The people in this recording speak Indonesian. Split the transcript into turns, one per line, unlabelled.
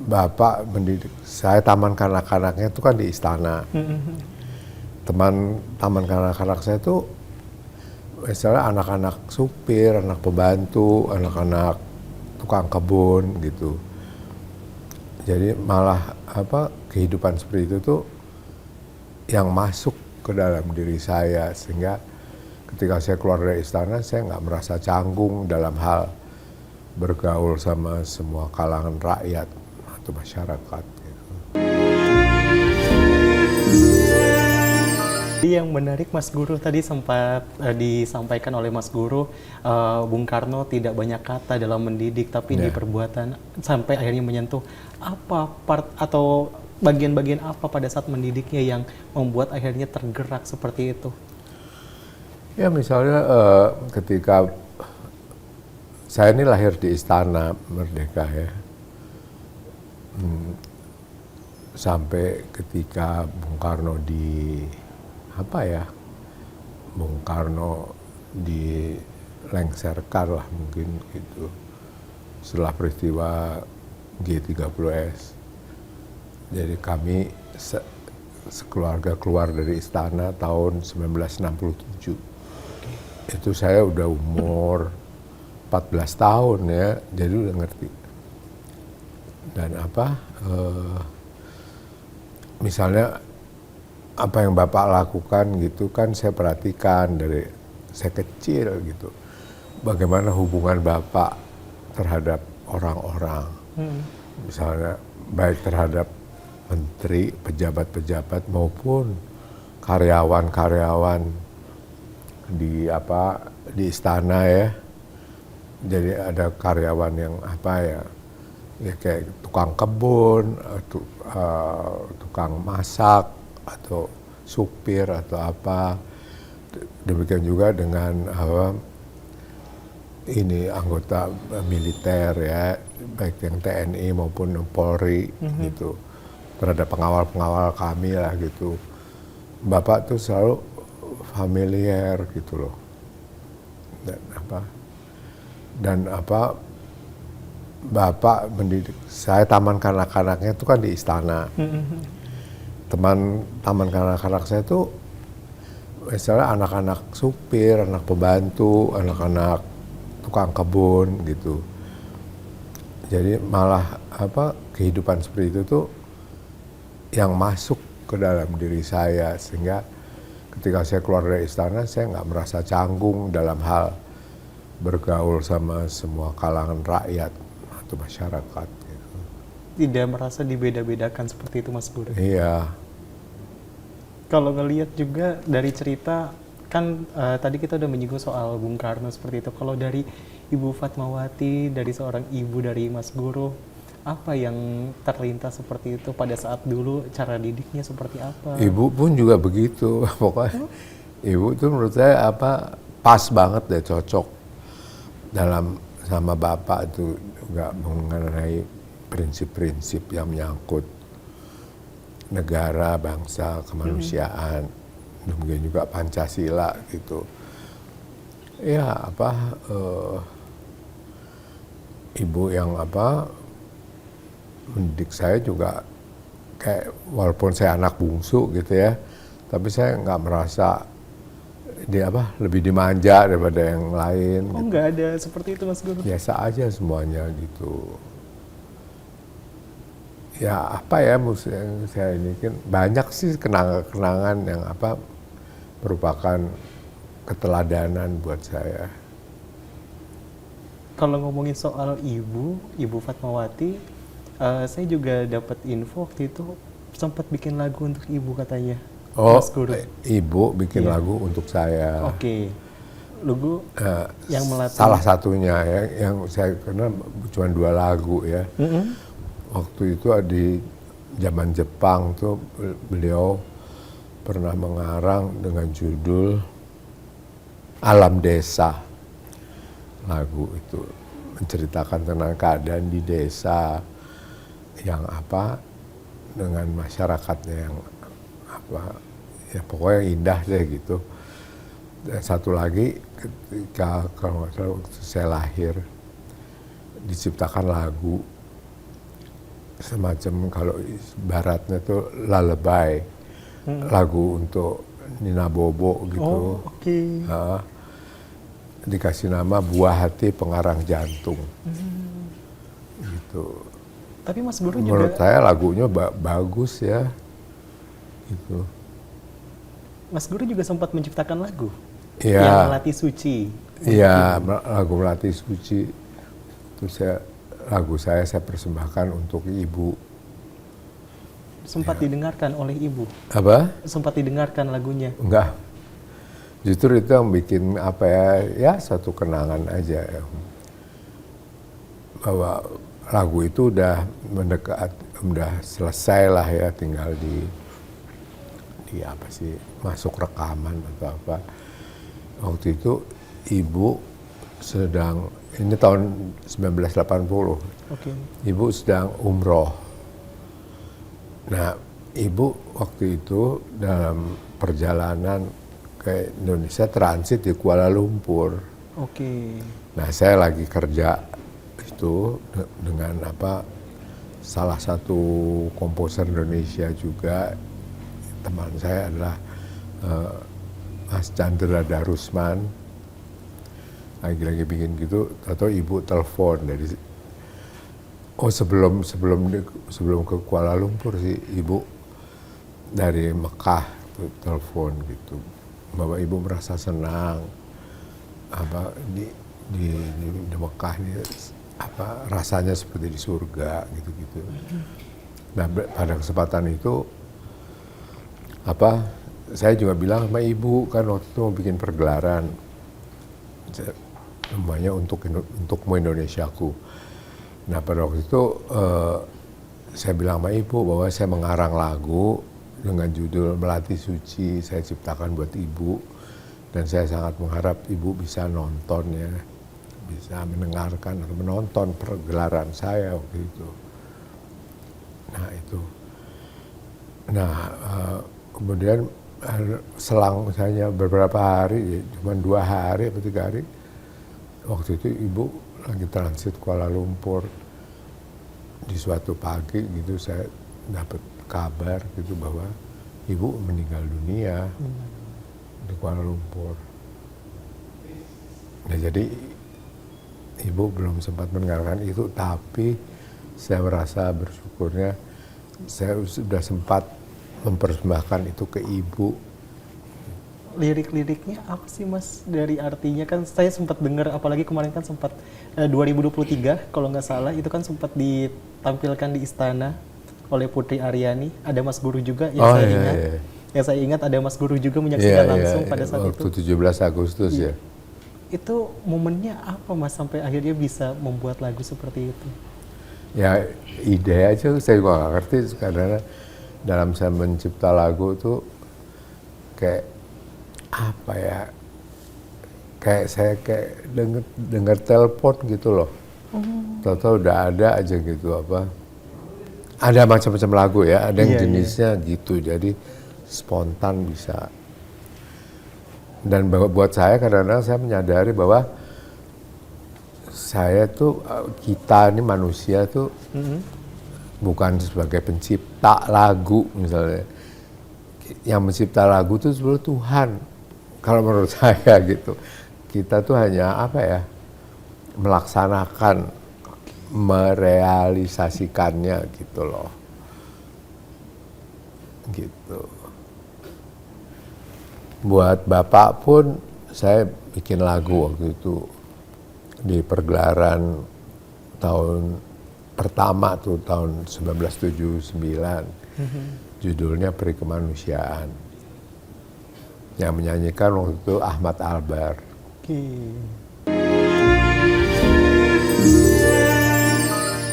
Bapak mendidik saya, taman kanak-kanaknya itu kan di istana. Taman kanak-kanak saya itu misalnya anak-anak supir, anak pembantu, anak-anak tukang kebun gitu. Jadi malah kehidupan seperti itu tuh yang masuk ke dalam diri saya, sehingga ketika saya keluar dari istana saya nggak merasa canggung dalam hal bergaul sama semua kalangan rakyat atau masyarakat gitu.
Yang menarik Mas Guru tadi sempat disampaikan oleh Mas Guru, Bung Karno tidak banyak kata dalam mendidik, tapi di perbuatan sampai akhirnya menyentuh. Apa part atau bagian-bagian apa pada saat mendidiknya yang membuat akhirnya tergerak seperti itu?
Ya misalnya ketika saya ini lahir di Istana Merdeka ya, sampai ketika Bung Karno dilengsarkan lah mungkin gitu setelah peristiwa G30S. Jadi kami sekeluarga keluar dari istana tahun 1967. Itu saya udah umur 14 tahun ya, jadi udah ngerti. Dan misalnya apa yang Bapak lakukan gitu kan saya perhatikan dari saya kecil gitu. Bagaimana hubungan Bapak terhadap orang-orang. Misalnya baik terhadap menteri, pejabat-pejabat maupun karyawan-karyawan di istana ya. Jadi ada karyawan yang ya kayak tukang kebun, tukang masak atau supir atau apa. Demikian juga dengan anggota militer ya, baik yang TNI maupun Polri gitu. Terhadap pengawal-pengawal kami lah gitu. Bapak tuh selalu familiar gitu loh. Dan Bapak mendidik saya, taman kanak-kanaknya itu kan di istana. Taman kanak-kanak saya itu misalnya anak-anak supir, anak pembantu, anak-anak tukang kebun gitu. Jadi malah kehidupan seperti itu tuh yang masuk ke dalam diri saya, sehingga ketika saya keluar dari istana saya nggak merasa canggung dalam hal bergaul sama semua kalangan rakyat atau masyarakat gitu.
Tidak merasa dibeda-bedakan seperti itu Mas Guru?
Iya.
Kalau ngelihat juga dari cerita kan tadi kita udah menyinggung soal Bung Karno seperti itu. Kalau dari Ibu Fatmawati, dari seorang ibu dari Mas Guru, apa yang terlintas seperti itu pada saat dulu, cara didiknya seperti apa?
Ibu pun juga begitu. Pokoknya ibu tuh menurut saya pas banget deh, cocok dalam sama Bapak itu juga mengenai prinsip-prinsip yang menyangkut negara, bangsa, kemanusiaan, demikian juga Pancasila gitu. Ya ibu yang mendidik saya juga kayak, walaupun saya anak bungsu gitu ya, tapi saya nggak merasa dia lebih dimanja daripada yang lain.
Oh, nggak ada seperti itu Mas Guru?
Biasa aja semuanya gitu. Ya yang saya ini kan banyak sih kenangan-kenangan yang merupakan keteladanan buat saya.
Kalau ngomongin soal Ibu Fatmawati, saya juga dapat info waktu itu sempat bikin lagu untuk Ibu katanya.
Oh,
Mas Guru.
Ibu bikin lagu untuk saya.
Oke. Lagu yang melatih.
Salah satunya ya, yang saya kenal cuma 2 lagu ya. Waktu itu di zaman Jepang tuh beliau pernah mengarang dengan judul Alam Desa. Lagu itu menceritakan tentang keadaan di desa yang dengan masyarakatnya yang ya pokoknya indah deh gitu. Dan satu lagi ketika kalau nggak salah waktu saya lahir diciptakan lagu semacam kalau baratnya tuh lullaby, lagu untuk Nina Bobo gitu.
Oh, oke.
Dikasih nama Buah Hati Pengarang Jantung. Gitu.
Tapi Mas Guru
Menurut
juga,
saya lagunya bagus ya. Gitu.
Mas Guru juga sempat menciptakan lagu
Iya.
yang Melati Suci.
Iya, lagu Melati Suci itu lagu saya persembahkan untuk ibu.
Sempat didengarkan oleh ibu.
Apa?
Sempat didengarkan lagunya.
Enggak. Justru itu yang bikin apa ya satu kenangan aja ya. Bahwa lagu itu udah mendekat, udah selesai lah ya, tinggal di apa sih, masuk rekaman atau apa. Waktu itu ibu sedang, ini tahun 1980,
Oke.
ibu sedang umroh. Nah, ibu waktu itu dalam perjalanan ke Indonesia transit di Kuala Lumpur.
Oke.
Nah, saya lagi kerja itu dengan salah satu komposer Indonesia juga, teman saya adalah Mas Chandra Darusman. Lagi bikin gitu, atau ibu telepon dari sebelum ke Kuala Lumpur sih, ibu dari Mekah tuh telepon gitu, bahwa ibu merasa senang di Mekah ini rasanya seperti di surga gitu. Nah, pada kesempatan itu saya juga bilang sama ibu, kan waktu itu mau bikin pergelaran namanya untukmu Indonesiaku. Nah, pada waktu itu saya bilang sama ibu bahwa saya mengarang lagu dengan judul Melati Suci, saya ciptakan buat ibu, dan saya sangat mengharap ibu bisa nonton ya, bisa mendengarkan atau menonton pergelaran saya waktu itu. Nah, kemudian selang misalnya beberapa hari, cuma 2 hari atau 3 hari, waktu itu ibu lagi transit Kuala Lumpur. Di suatu pagi gitu saya dapat kabar gitu bahwa ibu meninggal dunia di Kuala Lumpur. Nah, jadi ibu belum sempat mendengarkan itu, tapi saya merasa bersyukurnya saya sudah sempat mempersembahkan itu ke ibu.
Lirik-liriknya apa sih Mas, dari artinya? Kan saya sempat dengar, apalagi kemarin kan sempat 2023 kalau nggak salah, itu kan sempat ditampilkan di istana oleh Putri Aryani, ada Mas Guru juga yang saya ingat.
Iya.
Yang saya ingat ada Mas Guru juga menyaksikan langsung pada saat
waktu
itu.
17 Agustus ya.
Itu momennya apa Mas sampai akhirnya bisa membuat lagu seperti itu?
Ya, ide aja saya juga nggak ngerti, karena dalam saya mencipta lagu tuh kayak apa ya, kayak saya dengar telepon gitu loh. Tahu-tahu udah ada aja gitu ada macam-macam lagu ya, ada yang jenisnya gitu, jadi spontan bisa. Dan buat saya kadang-kadang saya menyadari bahwa saya tuh, kita ini manusia tuh bukan sebagai pencipta lagu misalnya. Yang mencipta lagu tuh sebenarnya Tuhan. Kalau menurut saya gitu. Kita tuh hanya melaksanakan, merealisasikannya gitu loh. Gitu. Buat Bapak pun saya bikin lagu waktu itu di pergelaran tahun pertama tuh, tahun 1979. Judulnya Peri Kemanusiaan. Yang menyanyikan waktu itu Ahmad Albar.
Oke.